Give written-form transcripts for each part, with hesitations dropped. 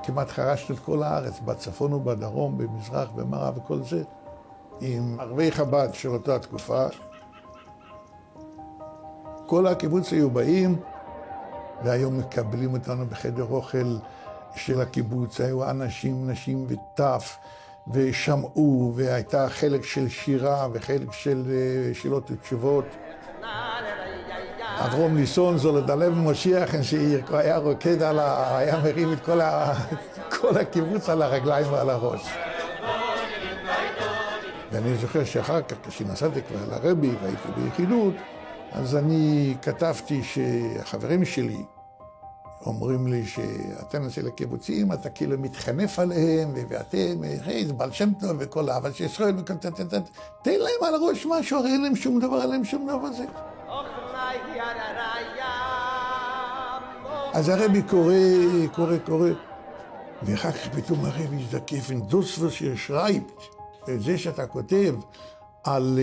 כמעט חרשנו את כל הארץ, בצפון ובדרום, במזרח, במערב וכל זה, עם הרבי חב"ד של אותה תקופה. כל הקיבוץ היו באים, והיו מקבלים אותנו בחדר אוכל של הקיבוץ. היו אנשים, נשים וטף, ושמעו, והייתה חלק של שירה וחלק של שאלות ותשובות. אברום ניסון, זולד הלב משיח, היה רוקד היה מרים את כל הקיבוץ על הרגליים ועל הראש. ואני זוכר שאחר כך, כשנסעתי כבר לרבי והייתי ביחידות, אז אני כתבתי שהחברים שלי אומרים לי שאתם נעשה לקיבוצים, אתה כאילו מתחנף עליהם, ואתם, זה בעל שם טוב וכל אבל שישראל, תן להם על הראש משהו, הרי אין להם שום דבר, אין להם שום דבר זה. אז הרבי קורא, ואחר כך פתאום הרבי הזדקף, דוס ושרייבט, זה שאתה כותב על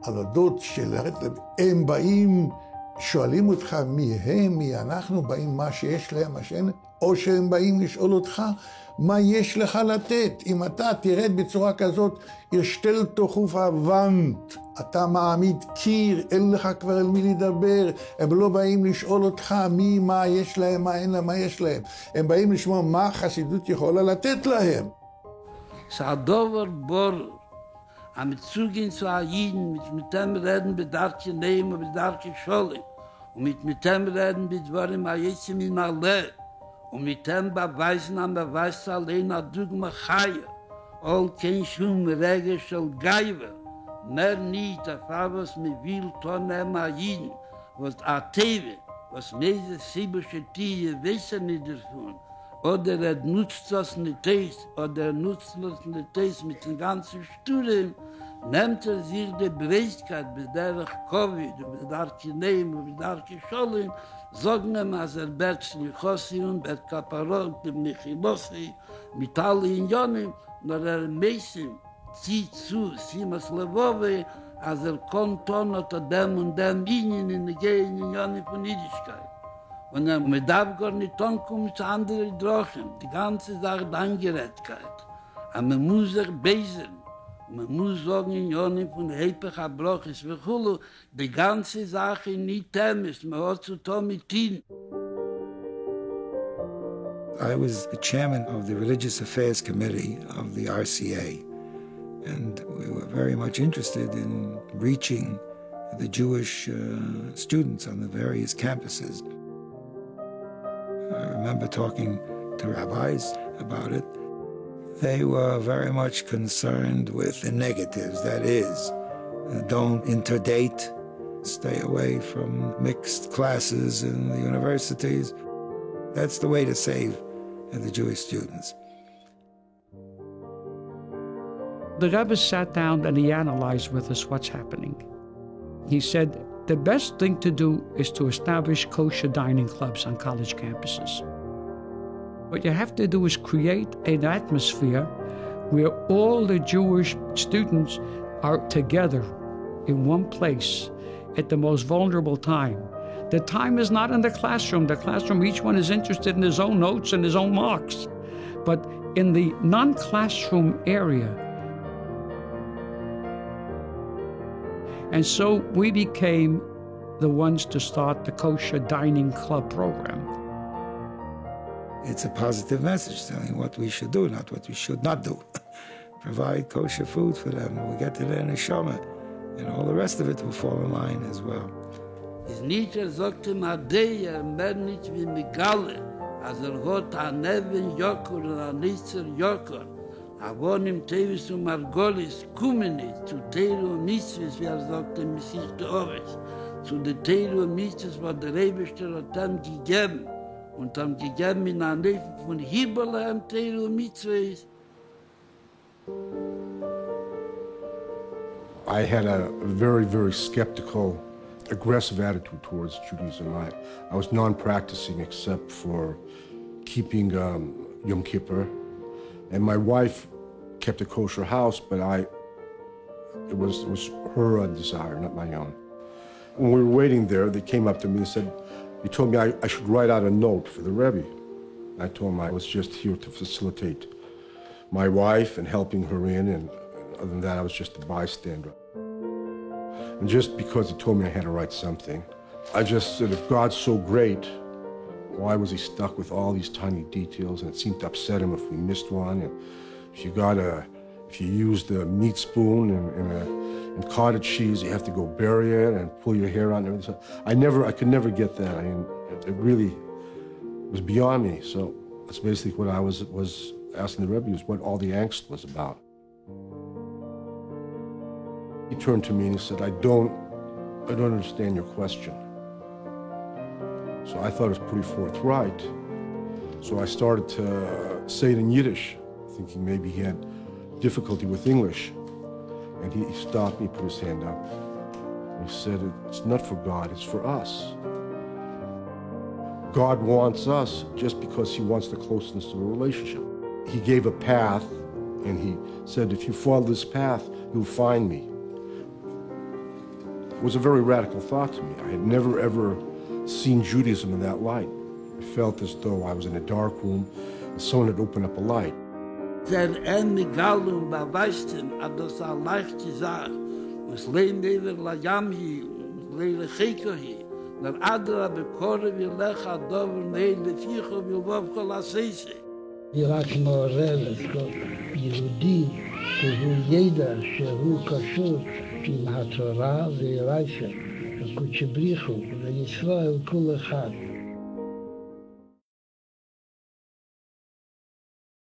אודות של הרב, הם באים, שואלים אותך מי הם, מי אנחנו, באים מה שיש להם, מה שאין, או שהם באים לשאול אותך מה יש לך לתת. אם אתה תרד בצורה כזאת, ישתל תחוף אבנט, אתה מעמיד קיר, אין לך כבר אל מי לדבר, הם לא באים לשאול אותך מי, מה יש להם, מה אין להם, מה יש להם. הם באים לשמוע מה החסידות יכולה לתת להם. שהדובר בור, המצוגים zu Jeden, mit dem reden בדאגתו נלאים ובדאגתו שולם, mit dem reden בדברים היצים מן הלב, mit dem beweisen am beweis allein הדוגמה חיה, all kein שום רגש של גייבר, mehr nicht auf was mir will tonem a Jeden, was a Teve, was meise sibische Tie wissen nicht davon, oder nutzt das nicht, oder nutzt das nicht mit den ganzen Studien, nimmt sich die Breitkeit bei der Covid, bei der Kineim und bei der Kischolim, sagen ihm, als wird Schnichossi und wird Kaparot, mit Chilossi, mit allen Unionen, nur Meissen zieht zu, Simas Levove, als kommt unter dem und dem Linien in der Gehen Unionen von Jüdischkeit. Und man darf gar nicht ankommen zu anderen Drochen, die ganze Sache der Angerätkeit. Aber man muss sich besen. Man muss sagen, in Jonen von Hepech, Abrochis, Vechulu, die ganze Sache nicht temes, man hat zu tun mit ihnen. I was the chairman of the Religious Affairs Committee of the RCA, and we were very much interested in reaching the Jewish students on the various campuses. I remember talking to rabbis about it. They were very much concerned with the negatives, that is, don't interdate, stay away from mixed classes in the universities. That's the way to save the Jewish students. The Rebbe sat down and he analyzed with us what's happening. He said, the best thing to do is to establish kosher dining clubs on college campuses. What you have to do is create an atmosphere where all the Jewish students are together in one place at the most vulnerable time. The time is not in the classroom. The classroom, each one is interested in his own notes and his own marks. But in the non-classroom area. And so we became the ones to start the kosher dining club program. It's a positive message telling what we should do, not what we should not do. Provide kosher food for them, and we get to their neshama, and all the rest of it will fall in line as well. Ist nicht, sagt Adeya, mehr nicht wie Megale, als hat ein Neven Jokor und ein Nitzer Jokor, aber im Tevis und Margolis kommen nicht zu Teiro und Mitzvahs, wie sagt der Gischte Oves, zu der Teiro und Mitzvahs, was der Rebester hat dann gegeben, und dann gegeben in ein Leben von Hibbele am Teiro und Mitzvahs. I had a very, very skeptical, aggressive attitude towards Judaism. I was non-practicing except for keeping Yom Kippur. And my wife kept a kosher house, but it was her desire, not my own. When we were waiting there, they came up to me and said, he told me I should write out a note for the Rebbe. I told him I was just here to facilitate my wife and helping her in, and other than that, I was just a bystander. And just because he told me I had to write something, I just said, if God's so great, why was he stuck with all these tiny details? And it seemed to upset him if we missed one. And if you used a meat spoon and cottage cheese, you have to go bury it and pull your hair out and everything. So I could never get that. I mean, it really was beyond me. So that's basically what I was asking the Rebbe, was what all the angst was about. He turned to me and he said, I don't understand your question. So I thought it was pretty forthright. So I started to say it in Yiddish, thinking maybe he had difficulty with English. And he stopped me, put his hand up. He said, it's not for God, it's for us. God wants us just because he wants the closeness of a relationship. He gave a path, and he said, if you follow this path, you'll find me. It was a very radical thought to me. I had never, ever seen Judaism in that light. I felt as though I was in a dark room and someone had opened up a light. היא רק מעוררת כל יהודי שהוא ידע שהוא קשור עם התורה והריישה, הקודש בריחו, וישראל כל אחד.